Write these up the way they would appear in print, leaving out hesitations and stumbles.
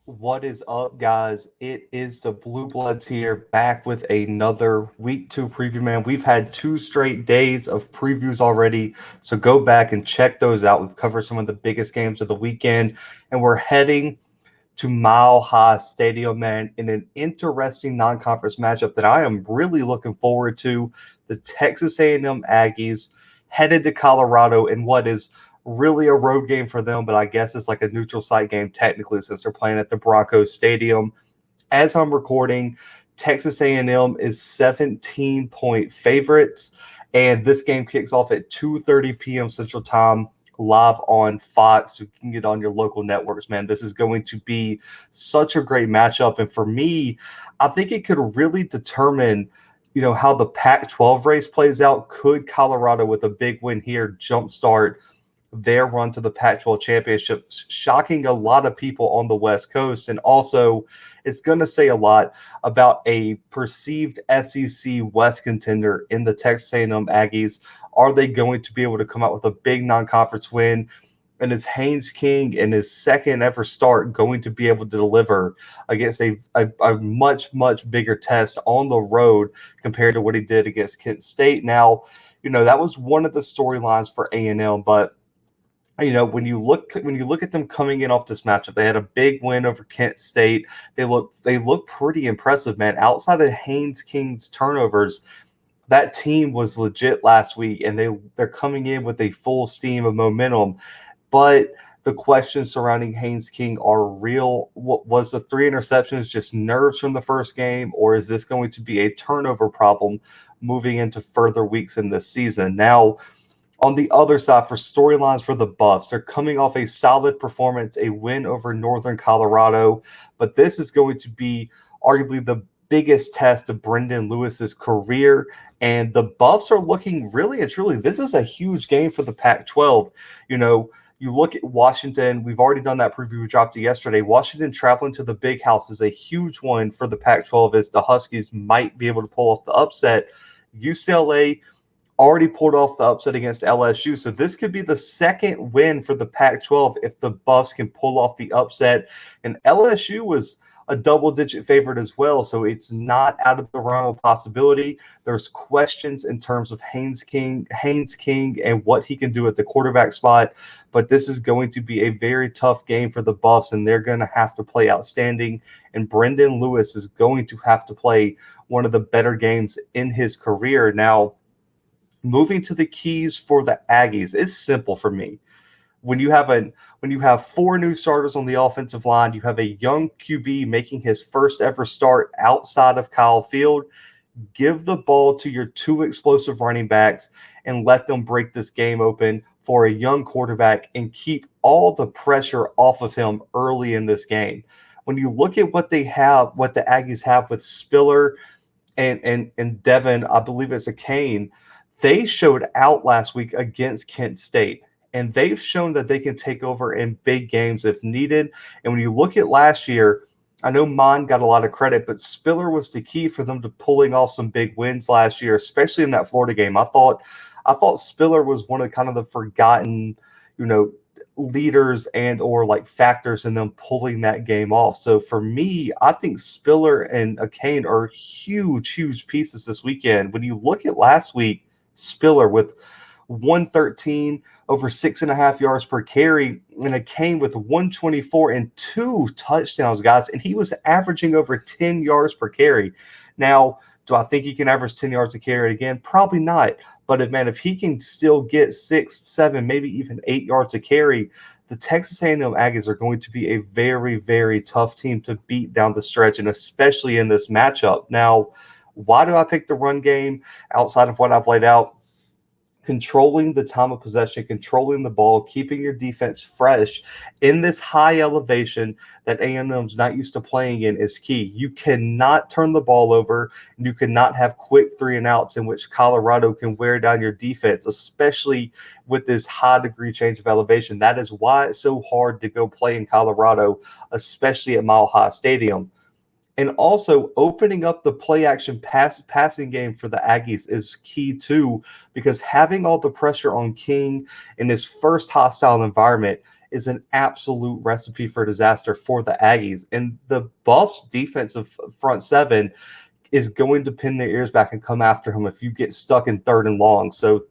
What is up, guys? It is the Bluebloods here, back with another week two preview, man. We've had 2 straight days of previews already, so go back and check those out. We've covered some of the biggest games of the weekend, and we're heading to Mile High Stadium, man, in an interesting non-conference matchup that I am really looking forward to. The Texas A&M Aggies headed to Colorado in what is really a road game for them, but I guess it's like a neutral site game technically since they're playing at the Broncos Stadium. As I'm recording, Texas A&M is 17-point favorites, and this game kicks off at 2:30 p.m. Central Time live on Fox. You can get on your local networks, man. This is going to be such a great matchup, and for me, I think it could really determine how the Pac-12 race plays out. Could Colorado, with a big win here, jumpstart their run to the Pac-12 championship, shocking a lot of people on the West Coast? And also, it's going to say a lot about a perceived SEC West contender in the Texas A&M Aggies. Are they going to be able to come out with a big non-conference win? And is Haynes King in his second ever start going to be able to deliver against a much, much bigger test on the road compared to what he did against Kent State? Now, that was one of the storylines for A&M, but when you look at them coming in off this matchup, they had a big win over Kent State. They look pretty impressive, man. Outside of Haynes King's turnovers, that team was legit last week, and they're coming in with a full steam of momentum. But the questions surrounding Haynes King are real. What was the 3 interceptions just nerves from the first game, or is this going to be a turnover problem moving into further weeks in this season? Now, on the other side, for storylines for the Buffs, they're coming off a solid performance, a win over Northern Colorado, but this is going to be arguably the biggest test of Brendan Lewis's career, and the Buffs are looking really and truly. This is a huge game for the Pac-12. You look at Washington. We've already done that preview. We dropped it yesterday. Washington traveling to the Big House is a huge one for the Pac-12, as the Huskies might be able to pull off the upset. UCLA already pulled off the upset against LSU. So this could be the second win for the Pac-12 if the Buffs can pull off the upset. And LSU was a double-digit favorite as well, so it's not out of the realm of possibility. There's questions in terms of Haynes King, and what he can do at the quarterback spot, but this is going to be a very tough game for the Buffs, and they're going to have to play outstanding, and Brendan Lewis is going to have to play one of the better games in his career. Now, moving to the keys for the Aggies, it's simple for me. When you have 4 new starters on the offensive line, you have a young QB making his first ever start outside of Kyle Field. Give the ball to your 2 explosive running backs and let them break this game open for a young quarterback and keep all the pressure off of him early in this game. When you look at what the Aggies have with Spiller and Devin, I believe it's a Kane, they showed out last week against Kent State, and they've shown that they can take over in big games if needed. And when you look at last year, I know Mon got a lot of credit, but Spiller was the key for them to pulling off some big wins last year, especially in that Florida game. I thought Spiller was one of kind of the forgotten, leaders and or like factors in them pulling that game off. So for me, I think Spiller and Kane are huge pieces this weekend. When you look at last week, Spiller with 113, over 6.5 yards per carry, and a Kane with 124 and 2 touchdowns, guys. And he was averaging over 10 yards per carry. Now, do I think he can average 10 yards a carry again? Probably not. But if he can still get 6, 7, maybe even 8 yards a carry, the Texas A&M Aggies are going to be a very, very tough team to beat down the stretch, and especially in this matchup. Now, why do I pick the run game outside of what I've laid out? Controlling the time of possession, controlling the ball, keeping your defense fresh in this high elevation that A&M's not used to playing in is key. You cannot turn the ball over, and you cannot have quick 3-and-outs in which Colorado can wear down your defense, especially with this high degree change of elevation. That is why it's so hard to go play in Colorado, especially at Mile High Stadium. And also opening up the play action passing game for the Aggies is key too, because having all the pressure on King in his first hostile environment is an absolute recipe for disaster for the Aggies. And the Buffs' defensive front seven is going to pin their ears back and come after him if you get stuck in third and long. So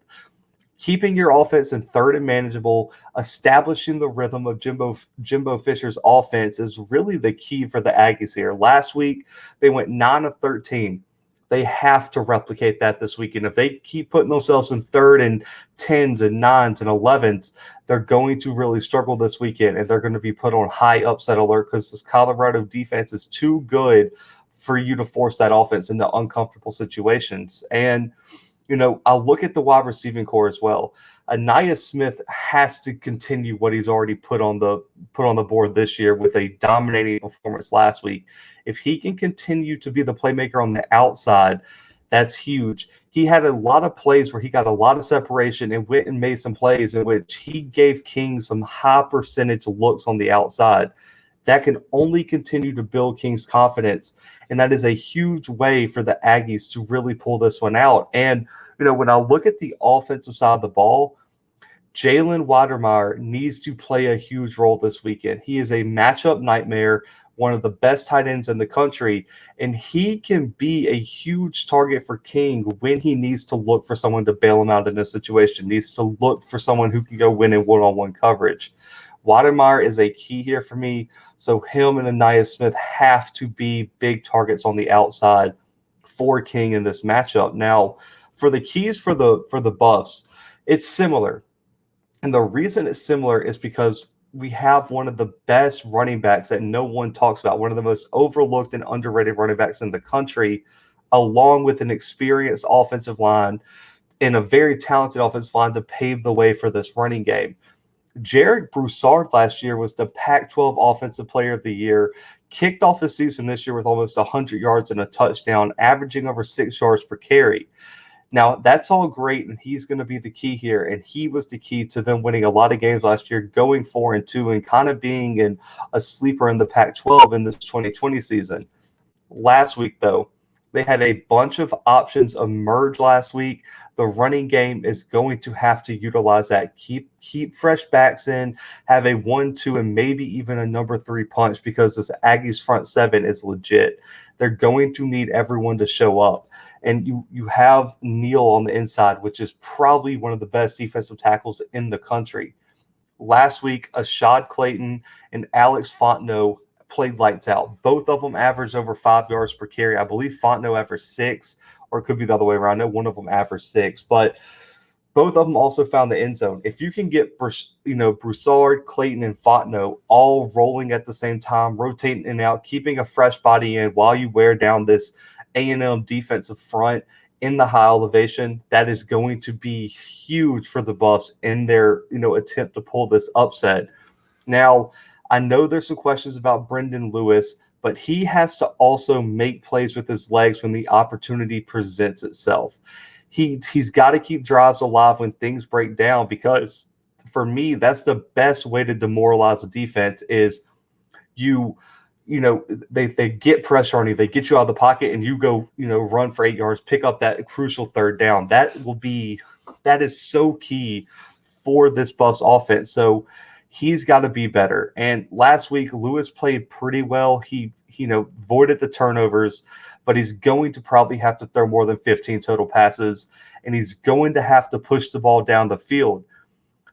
keeping your offense in third and manageable, establishing the rhythm of Jimbo Fisher's offense is really the key for the Aggies here. Last week, they went 9 of 13. They have to replicate that this weekend. If they keep putting themselves in third and 10s and 9s and 11s, they're going to really struggle this weekend, and they're going to be put on high upset alert because this Colorado defense is too good for you to force that offense into uncomfortable situations. And I'll look at the wide receiving core as well. Aniyah Smith has to continue what he's already put on the board this year with a dominating performance last week. If he can continue to be the playmaker on the outside, that's huge. He had a lot of plays where he got a lot of separation and went and made some plays in which he gave King some high percentage looks on the outside. That can only continue to build King's confidence, and that is a huge way for the Aggies to really pull this one out. And, when I look at the offensive side of the ball, Jalen Watermeyer needs to play a huge role this weekend. He is a matchup nightmare, one of the best tight ends in the country, and he can be a huge target for King when he needs to look for someone to bail him out in a situation, needs to look for someone who can go win in one-on-one coverage. Watermeyer is a key here for me, so him and Aniyah Smith have to be big targets on the outside for King in this matchup. Now, for the keys for the Buffs, it's similar. And the reason it's similar is because we have one of the best running backs that no one talks about, one of the most overlooked and underrated running backs in the country, along with an experienced offensive line and a very talented offensive line to pave the way for this running game. Jarek Broussard last year was the Pac-12 Offensive Player of the Year, kicked off his season this year with almost 100 yards and a touchdown, averaging over 6 yards per carry. Now, that's all great, and he's going to be the key here, and he was the key to them winning a lot of games last year, going 4-2, and kind of being a sleeper in the Pac-12 in this 2020 season. Last week, though, they had a bunch of options emerge last week. The running game is going to have to utilize that. Keep fresh backs in, have a 1-2, and maybe even a number 3 punch because this Aggies front seven is legit. They're going to need everyone to show up. And you have Neal on the inside, which is probably one of the best defensive tackles in the country. Last week, Ashad Clayton and Alex Fontenot played lights out. Both of them averaged over 5 yards per carry. I believe Fontenot averaged 6, or it could be the other way around. I know one of them averaged 6, but both of them also found the end zone. If you can get Broussard, Clayton, and Fontenot all rolling at the same time, rotating in and out, keeping a fresh body in while you wear down this A&M defensive front in the high elevation, that is going to be huge for the Buffs in their attempt to pull this upset. Now, I know there's some questions about Brendan Lewis, but he has to also make plays with his legs when the opportunity presents itself. He's got to keep drives alive when things break down, because for me, that's the best way to demoralize a defense is they get pressure on you, they get you out of the pocket, and you go, run for 8 yards, pick up that crucial third down. That is so key for this Buffs offense. So he's got to be better. And last week, Lewis played pretty well. He voided the turnovers, but he's going to probably have to throw more than 15 total passes, and he's going to have to push the ball down the field.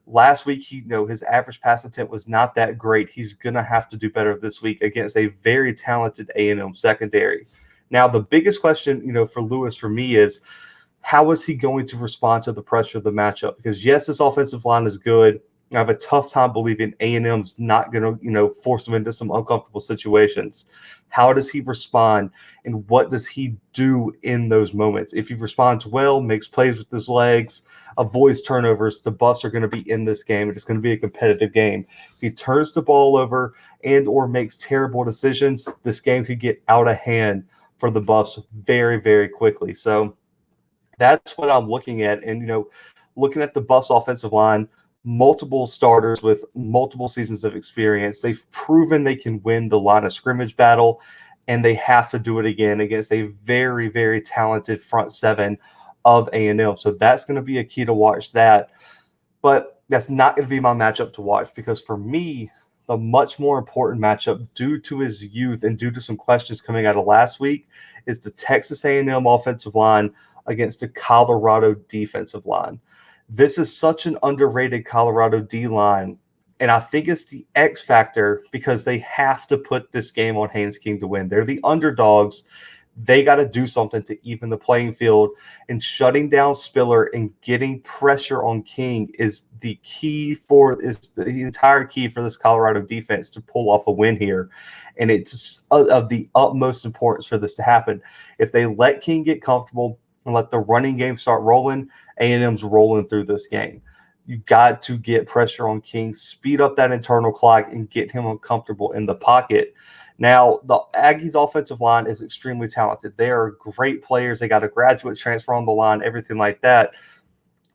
Last week, his average pass attempt was not that great. He's going to have to do better this week against a very talented A&M secondary. Now, the biggest question, for Lewis, for me, is how is he going to respond to the pressure of the matchup? Because, yes, this offensive line is good. I have a tough time believing A&M's not going to, force him into some uncomfortable situations. How does he respond, and what does he do in those moments? If he responds well, makes plays with his legs, avoids turnovers, the Buffs are going to be in this game. It's going to be a competitive game. If he turns the ball over and or makes terrible decisions, this game could get out of hand for the Buffs very, very quickly. So that's what I'm looking at. And, looking at the Buffs offensive line, multiple starters with multiple seasons of experience. They've proven they can win the line of scrimmage battle, and they have to do it again against a very, very talented front seven of A&M. So that's going to be a key to watch that. But That's not going to be my matchup to watch, because for me, the much more important matchup, due to his youth and due to some questions coming out of last week, is the Texas A&M offensive line against the Colorado defensive line. This is such an underrated Colorado D line, and I think it's the X factor because they have to put this game on Haynes King to win. They're the underdogs. They got to do something to even the playing field, and shutting down Spiller and getting pressure on King is the entire key for this Colorado defense to pull off a win here. And it's of the utmost importance for this to happen. If they let King get comfortable and let the running game start rolling, A&M's rolling through this game. You got to get pressure on King, speed up that internal clock, and get him uncomfortable in the pocket. Now, the Aggies offensive line is extremely talented. They are great players. They got a graduate transfer on the line, everything like that.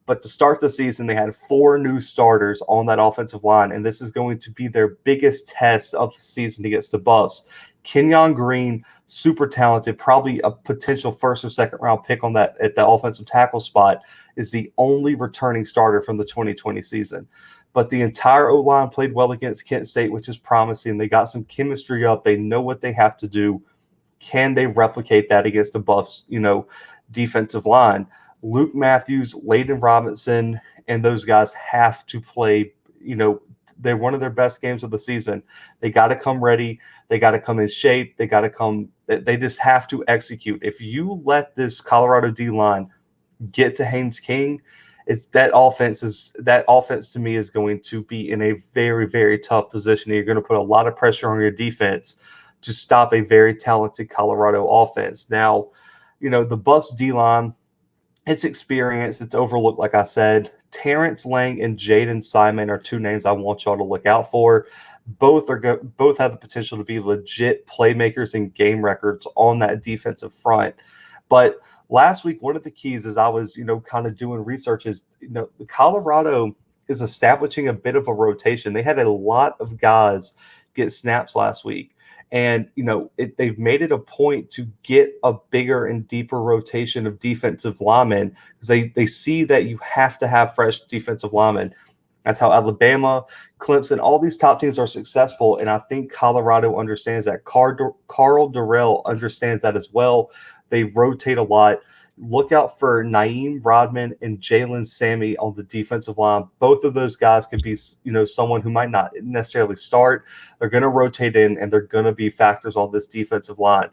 But to start the season, they had 4 new starters on that offensive line, and this is going to be their biggest test of the season against the Buffs. Kenyon Green, super talented, probably a potential first or second round pick on that at the offensive tackle spot, is the only returning starter from the 2020 season. But the entire O-line played well against Kent State, which is promising. They got some chemistry up. They know what they have to do. Can they replicate that against the Buffs, defensive line? Luke Matthews, Layden Robinson, and those guys have to play, they're one of their best games of the season. They got to come ready. They got to come in shape. They just have to execute. If you let this Colorado D-line get to Haynes King, that offense to me is going to be in a very, very tough position. You're going to put a lot of pressure on your defense to stop a very talented Colorado offense. Now, the Buffs D-line, it's experience. It's overlooked, like I said. Terrence Lang and Jaden Simon are 2 names I want y'all to look out for. Both have the potential to be legit playmakers and game records on that defensive front. But last week, one of the keys as I was, kind of doing research is, Colorado is establishing a bit of a rotation. They had a lot of guys get snaps last week. And, they've made it a point to get a bigger and deeper rotation of defensive linemen because they see that you have to have fresh defensive linemen. That's how Alabama, Clemson, all these top teams are successful. And I think Colorado understands that. Carl Durrell understands that as well. They rotate a lot. Look out for Naeem Rodman and Jalen Sammy on the defensive line. Both of those guys could be, someone who might not necessarily start. They're going to rotate in, and they're going to be factors on this defensive line.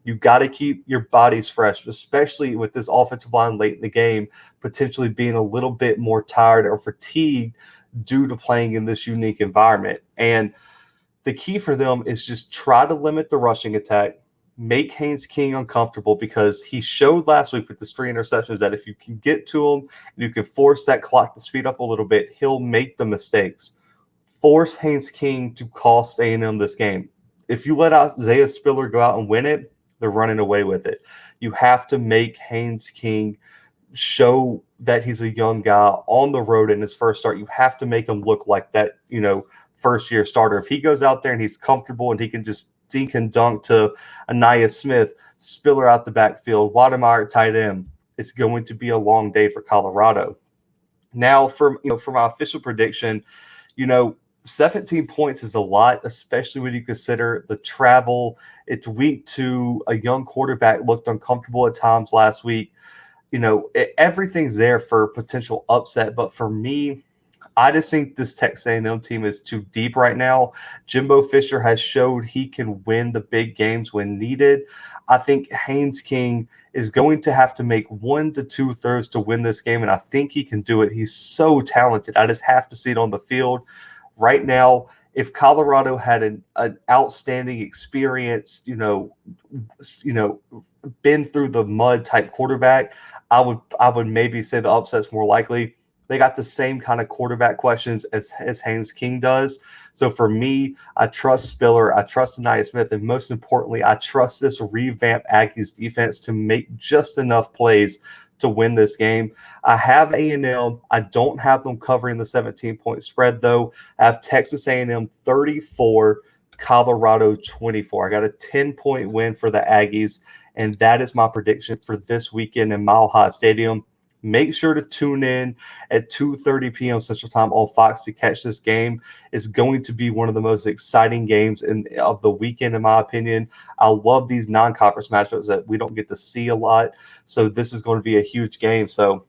You got to keep your bodies fresh, especially with this offensive line late in the game, potentially being a little bit more tired or fatigued due to playing in this unique environment. And the key for them is just try to limit the rushing attack. Make Haynes King uncomfortable, because he showed last week with the 3 interceptions that if you can get to him and you can force that clock to speed up a little bit, he'll make the mistakes. Force Haynes King to cost A&M this game. If you let Isaiah Spiller go out and win it, they're running away with it. You have to make Haynes King show that he's a young guy on the road in his first start. You have to make him look like that, first-year starter. If he goes out there and he's comfortable and he can just dink and dunk to Anaya Smith, Spiller out the backfield, Wademeyer at tight end, it's going to be a long day for Colorado. Now, for my official prediction, 17 points is a lot, especially when you consider the travel. It's week 2. A young quarterback looked uncomfortable at times last week. Everything's there for potential upset. But for me, I just think this Texas A&M team is too deep right now. Jimbo Fisher has showed he can win the big games when needed. I think Haynes King is going to have to make 1 to 2 throws to win this game, and I think he can do it. He's so talented. I just have to see it on the field. Right now, if Colorado had an outstanding experience, been through the mud type quarterback, I would maybe say the upset's more likely. They got the same kind of quarterback questions as Haynes King does. So for me, I trust Spiller, I trust Anaya Smith, and most importantly, I trust this revamped Aggies defense to make just enough plays to win this game. I have A&M. I don't have them covering the 17-point spread, though. I have Texas A&M 34, Colorado 24. I got a 10-point win for the Aggies, and that is my prediction for this weekend in Mile High Stadium. Make sure to tune in at 2:30 p.m. Central Time on Fox to catch this game. It's going to be one of the most exciting games of the weekend, in my opinion. I love these non-conference matchups that we don't get to see a lot, so this is going to be a huge game. So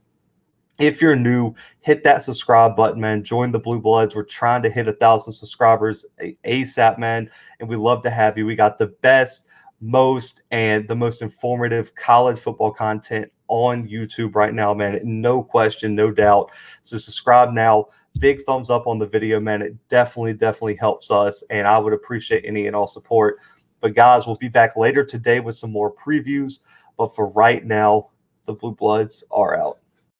if you're new, hit that subscribe button, man. Join the Blue Bloods. We're trying to hit 1,000 subscribers ASAP, man, and we love to have you. We got the best, the most informative college football content on YouTube right now, man. No question, no doubt. So subscribe now. Big thumbs up on the video, man. It definitely helps us, and I would appreciate any and all support. But guys, we'll be back later today with some more previews. But for right now, the Blue Bloods are out.